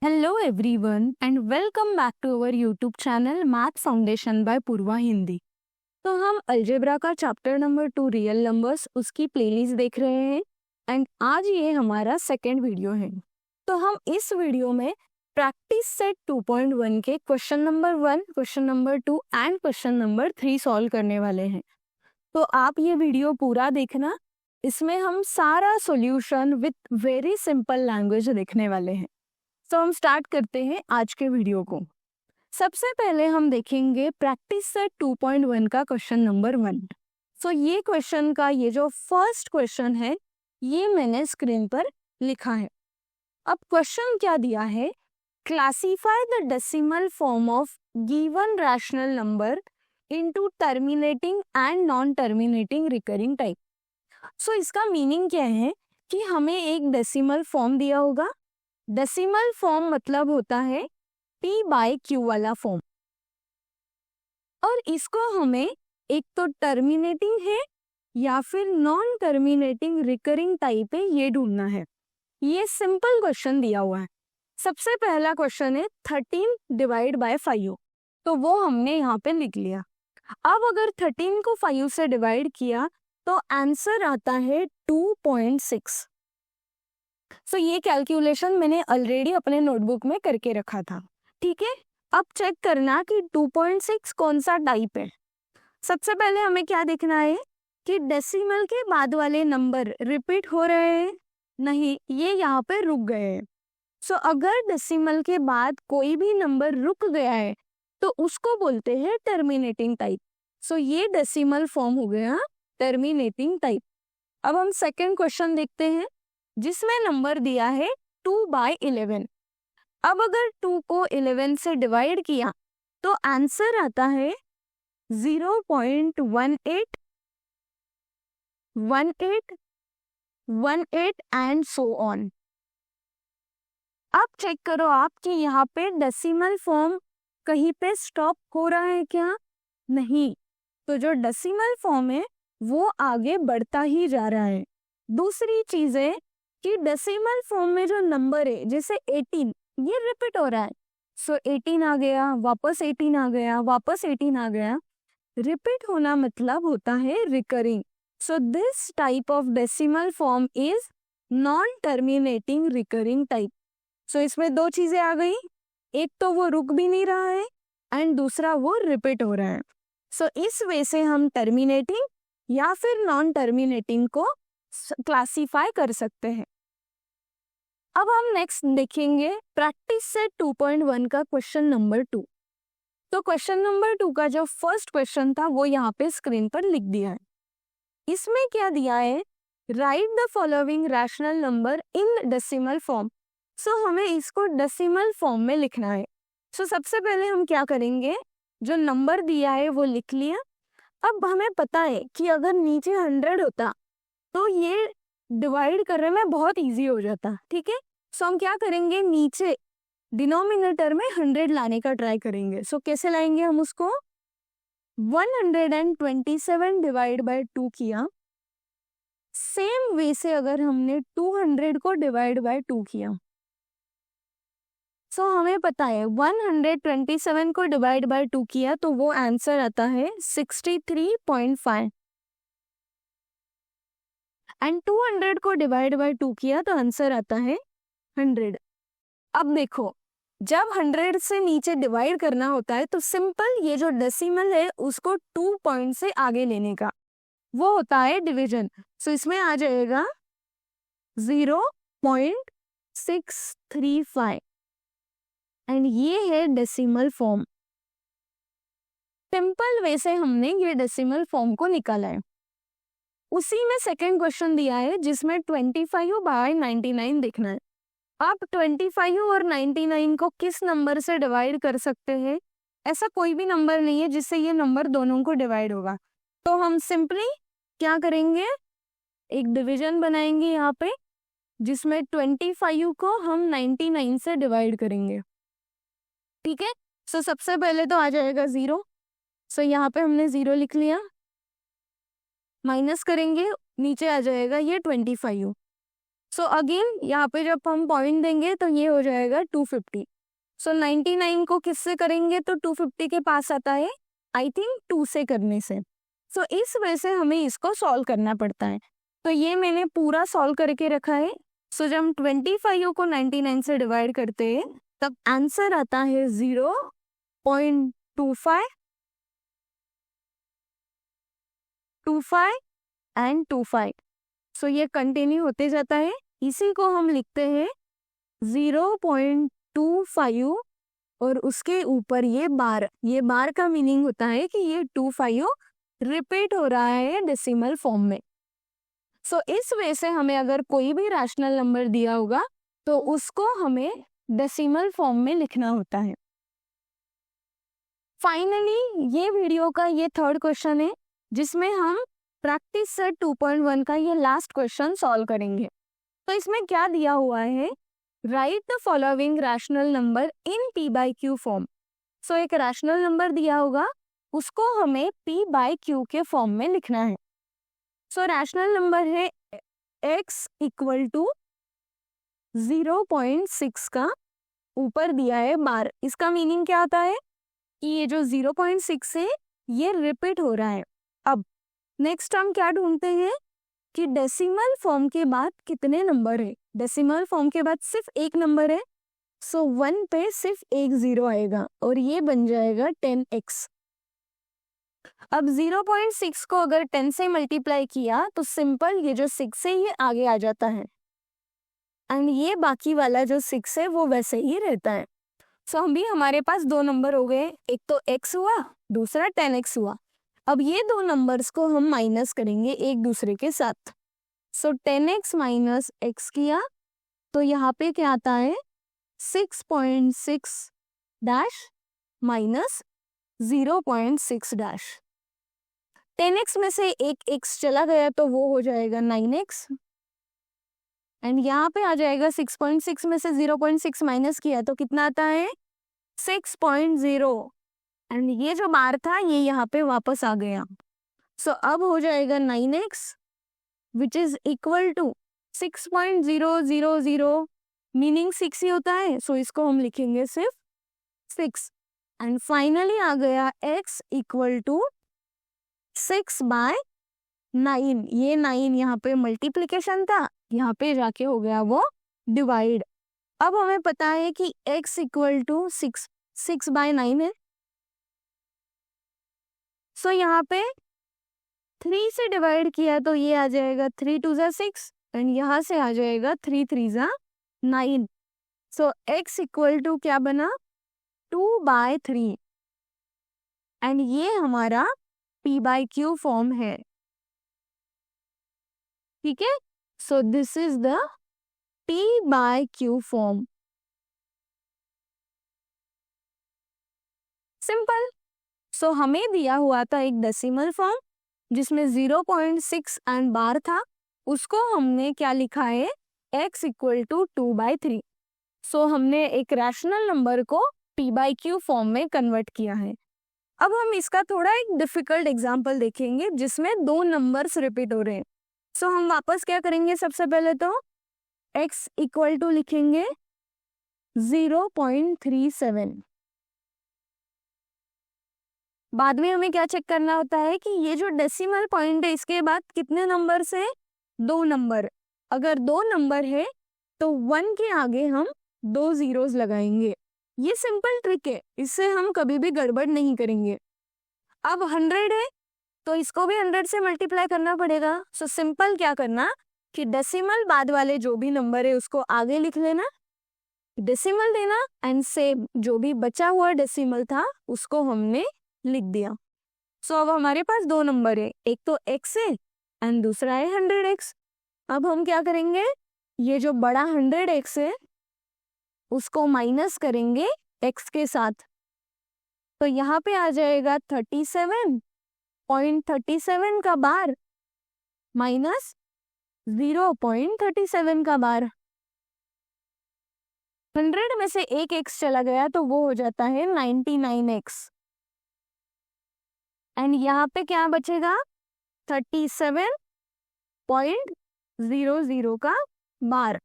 Hello everyone and welcome back to our YouTube channel Math Foundation by पूर्वा हिंदी। तो हम algebra का chapter number 2 real numbers उसकी playlist देख रहे हैं एंड आज ये हमारा सेकेंड वीडियो है। तो हम इस वीडियो में प्रैक्टिस सेट 2.1 के question number 1, question number 2 and question number 3 solve करने वाले हैं। तो आप ये वीडियो पूरा देखना, इसमें हम सारा solution with very simple language देखने वाले हैं। तो हम स्टार्ट करते हैं आज के वीडियो को। सबसे पहले हम देखेंगे प्रैक्टिस सेट 2.1 का क्वेश्चन नंबर 1। सो ये क्वेश्चन का ये जो फर्स्ट क्वेश्चन है ये मैंने स्क्रीन पर लिखा है। अब क्वेश्चन क्या दिया है, classify the decimal form of given rational number into terminating and non terminating recurring type. So इसका मीनिंग क्या है कि हमें एक डेसिमल फॉर्म दिया होगा। डेसिमल फॉर्म मतलब होता है p/q वाला फॉर्म, और इसको हमें एक तो टर्मिनेटिंग है या फिर नॉन टर्मिनेटिंग रिकरिंग टाइप है, ये ढूंढना है। ये सिंपल क्वेश्चन दिया हुआ है। सबसे पहला क्वेश्चन है 13 डिवाइड बाय 5, तो वो हमने यहाँ पे लिख लिया। अब अगर 13 को 5 से डिवाइड किया तो आंसर आता है 2.6। सो ये कैलकुलेशन मैंने ऑलरेडी अपने नोटबुक में करके रखा था, ठीक है। अब चेक करना कि 2.6 कौन सा टाइप है। सबसे पहले हमें क्या देखना है कि डेसिमल के बाद वाले नंबर रिपीट हो रहे हैं, नहीं, ये यहाँ पे रुक गए हैं। सो अगर डेसिमल के बाद कोई भी नंबर रुक गया है तो उसको बोलते हैं टर्मिनेटिंग टाइप। सो ये डेसिमल फॉर्म हो गया टर्मिनेटिंग टाइप। अब हम सेकेंड क्वेश्चन देखते हैं जिसमें नंबर दिया है 2/11। अब अगर 2 को 11 से डिवाइड किया तो आंसर आता है 0.18, 18, 18 एंड सो ऑन। अब चेक करो आप कि यहाँ पे डेसिमल फॉर्म कहीं पे स्टॉप हो रहा है क्या? नहीं, तो जो डेसिमल फॉर्म है वो आगे बढ़ता ही जा रहा है। दूसरी चीज है कि डेसिमल फॉर्म में जो नंबर है जैसे 18, ये रिपीट हो रहा है। सो 18 आ गया, वापस 18 आ गया, वापस 18 आ गया। रिपीट होना मतलब होता है recurring. So this type of decimal form is non terminating recurring type. So इसमें दो चीजें आ गई, एक तो वो रुक भी नहीं रहा है एंड दूसरा वो रिपीट हो रहा है। सो इस वे से हम टर्मिनेटिंग या फिर नॉन टर्मिनेटिंग को क्लासीफाई कर सकते हैं। अब हम नेक्स्ट देखेंगे प्रैक्टिस सेट 2.1 का क्वेश्चन नंबर 2। तो क्वेश्चन नंबर 2 का जो फर्स्ट क्वेश्चन था वो यहाँ पे स्क्रीन पर लिख दिया है। इसमें क्या दिया है, write the following rational number in decimal form. So हमें इसको डेसिमल फॉर्म में लिखना है। सो सबसे पहले हम क्या करेंगे, जो नंबर दिया है वो लिख लिया। अब हमें पता है कि अगर नीचे 100 होता तो ये डिवाइड करने में बहुत इजी हो जाता, ठीक है। सो हम क्या करेंगे, नीचे डिनोमिनेटर में 100 लाने का ट्राई करेंगे। सो कैसे लाएंगे हम उसको, 127 डिवाइड बाय 2 किया। सेम वे से अगर हमने 200 को डिवाइड बाय 2 किया, सो हमें पता है 127 को डिवाइड बाय 2 किया तो वो आंसर आता है 63.5 एंड 200 को डिवाइड बाय 2 किया तो आंसर आता है 100। अब देखो, जब 100 से नीचे डिवाइड करना होता है तो सिंपल ये जो डेसिमल है उसको 2 पॉइंट से आगे लेने का, वो होता है डिवीजन। सो इसमें आ जाएगा 0.635 एंड ये है डेसिमल फॉर्म। सिंपल वे से हमने ये डेसिमल फॉर्म को निकाला है। उसी में सेकेंड क्वेश्चन दिया है जिसमें 25/99 देखना है। आप 25 और 99 को किस नंबर से डिवाइड कर सकते हैं? ऐसा कोई भी नंबर नहीं है जिससे ये नंबर दोनों को डिवाइड होगा। तो हम सिंपली क्या करेंगे, एक डिवीजन बनाएंगे यहाँ पे जिसमें 25 को हम 99 से डिवाइड करेंगे, ठीक है। सो सबसे पहले तो आ जाएगा 0। सो यहाँ पे हमने 0 लिख लिया, माइनस करेंगे, नीचे आ जाएगा ये 25। सो अगेन यहाँ पे जब हम पॉइंट देंगे तो ये हो जाएगा 250। सो 99 को किससे करेंगे तो 250 के पास आता है, आई थिंक 2 से करने से। सो इस वजह से हमें इसको सॉल्व करना पड़ता है। तो ये मैंने पूरा सॉल्व करके रखा है। सो जब हम 25 को 99 से डिवाइड करते हैं तब आंसर आता है 0.25, 25 एंड 25। सो ये कंटिन्यू होते जाता है। इसी को हम लिखते हैं 0.25 और उसके ऊपर ये बार। ये बार का मीनिंग होता है कि ये 25 रिपीट हो रहा है डेसिमल फॉर्म में। सो इस वजह से हमें अगर कोई भी रैशनल नंबर दिया होगा तो उसको हमें डेसिमल फॉर्म में लिखना होता है। फाइनली ये वीडियो का ये थर्ड क्वेश्चन है जिसमें हम प्रैक्टिस सेट 2.1 का ये लास्ट क्वेश्चन सॉल्व करेंगे। तो इसमें क्या दिया हुआ है, write the following rational number in p by q form. So एक रैशनल नंबर दिया होगा उसको हमें p बाई क्यू के फॉर्म में लिखना है। सो रैशनल नंबर है x इक्वल टू 0.6 का ऊपर दिया है बार। इसका मीनिंग क्या होता है कि ये जो 0.6 है ये रिपीट हो रहा है। अब नेक्स्ट हम क्या ढूंढते हैं कि डेसिमल फॉर्म के बाद कितने नंबर है। डेसिमल फॉर्म के बाद सिर्फ एक नंबर है, सो 1 पे सिर्फ एक 0 आएगा और ये बन जाएगा 10x। अब 0.6 को अगर 10 से मल्टीप्लाई किया तो सिंपल ये जो 6 है ये आगे आ जाता है एंड ये बाकी वाला जो 6 है वो वैसे ही रहता है। सो अभी हमारे पास दो नंबर हो गए, एक तो x हुआ, दूसरा 10x हुआ। अब ये दो नंबर्स को हम माइनस करेंगे एक दूसरे के साथ। सो 10x माइनस x किया तो यहाँ पे क्या आता है 6.6 डैश माइनस 0.6 डैश। 10x में से एक x चला गया तो वो हो जाएगा 9x एंड यहाँ पे आ जाएगा 6.6 में से 0.6 माइनस किया तो कितना आता है 6.0 एंड ये जो बार था ये यहाँ पे वापस आ गया। सो अब हो जाएगा 9x which is equal to 6.000 meaning 6 ही होता है। सो इसको हम लिखेंगे सिर्फ 6 एंड फाइनली आ गया x इक्वल टू 6/9। ये 9 यहाँ पे मल्टीप्लीकेशन था, यहाँ पे जाके हो गया वो डिवाइड। अब हमें पता है कि x इक्वल टू 6/9 है। सो यहाँ पे 3 से डिवाइड किया तो ये आ जाएगा 3 2 जा 6 एंड यहाँ से आ जाएगा 3 3 जा 9। सो x इक्वल टू क्या बना 2/3 एंड ये हमारा p बाई क्यू फॉर्म है। ठीक है, so this is the p by q form. Simple. So हमें दिया हुआ था एक डेसिमल फॉर्म जिसमें 0.6 एंड बार था, उसको हमने क्या लिखा है x इक्वल टू 2/3। सो हमने एक रैशनल नंबर को p बाई क्यू फॉर्म में कन्वर्ट किया है। अब हम इसका थोड़ा एक डिफिकल्ट एग्जाम्पल देखेंगे जिसमें दो नंबर्स रिपीट हो रहे हैं। सो हम वापस क्या करेंगे, सबसे पहले तो x इक्वल टू लिखेंगे 0.37। बाद में हमें क्या चेक करना होता है कि ये जो डेसिमल पॉइंट है इसके बाद कितने नंबर से, दो नंबर। अगर दो नंबर है तो 1 के आगे हम 2 zeros लगाएंगे। ये सिंपल ट्रिक है, इससे हम कभी भी गड़बड़ नहीं करेंगे। अब 100 है तो इसको भी 100 से मल्टीप्लाई करना पड़ेगा। सो सिंपल क्या करना कि डेसिमल बाद वाले जो भी नंबर है उसको आगे लिख लेना, डेसिमल देना एंड सेम जो भी बचा हुआ डेसिमल था उसको हमने लिख दिया। सो अब हमारे पास दो नंबर है, एक तो x है एंड दूसरा है 100x। अब हम क्या करेंगे, ये जो बड़ा 100x है उसको माइनस करेंगे x के साथ, तो यहाँ पे आ जाएगा 37.37 का बार माइनस 0.37 का बार। 100 में से एक x चला गया तो वो हो जाता है 99x एंड यहाँ पे क्या बचेगा 37.00 का बार।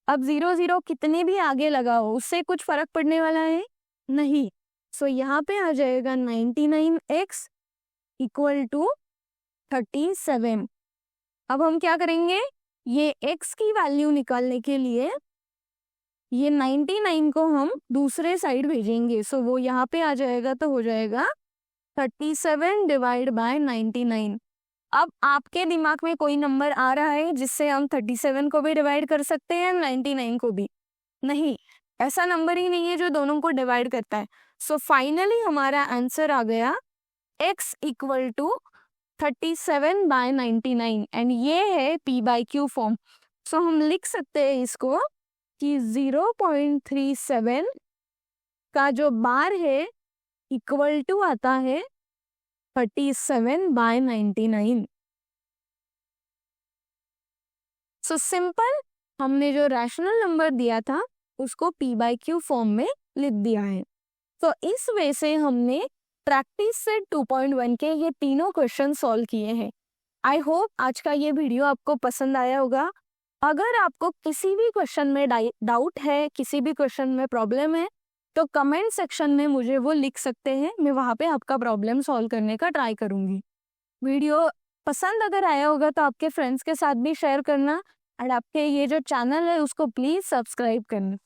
अब 0 0 कितने भी आगे लगाओ उससे कुछ फर्क पड़ने वाला है नहीं। सो यहाँ पे आ जाएगा 99x इक्वल टू 37। अब हम क्या करेंगे, ये x की वैल्यू निकालने के लिए ये 99 को हम दूसरे साइड भेजेंगे। सो वो यहाँ पे आ जाएगा तो हो जाएगा 37 डिवाइड बाय 99। अब आपके दिमाग में कोई नंबर आ रहा है जिससे हम 37 को भी डिवाइड कर सकते हैं 99 को भी? नहीं, ऐसा नंबर ही नहीं है जो दोनों को डिवाइड करता है। सो फाइनली हमारा आंसर आ गया x equal to 37 by 99 and ये है p by q form. So हम लिख सकते हैं इसको कि 0.37 का जो बार है इक्वल टू आता है 37 बाय 99। सो सिंपल, हमने जो रैशनल नंबर दिया था उसको p बाई क्यू फॉर्म में लिख दिया है। तो इस वे से हमने प्रैक्टिस से 2.1 के ये तीनों क्वेश्चन सॉल्व किए हैं। आई होप आज का ये वीडियो आपको पसंद आया होगा। अगर आपको किसी भी क्वेश्चन में डाउट है, किसी भी क्वेश्चन में प्रॉब्लम है, तो कमेंट सेक्शन में मुझे वो लिख सकते हैं। मैं वहाँ पे आपका प्रॉब्लम सॉल्व करने का ट्राई करूँगी। वीडियो पसंद अगर आया होगा तो आपके फ्रेंड्स के साथ भी शेयर करना और आपके ये जो चैनल है उसको प्लीज़ सब्सक्राइब करना।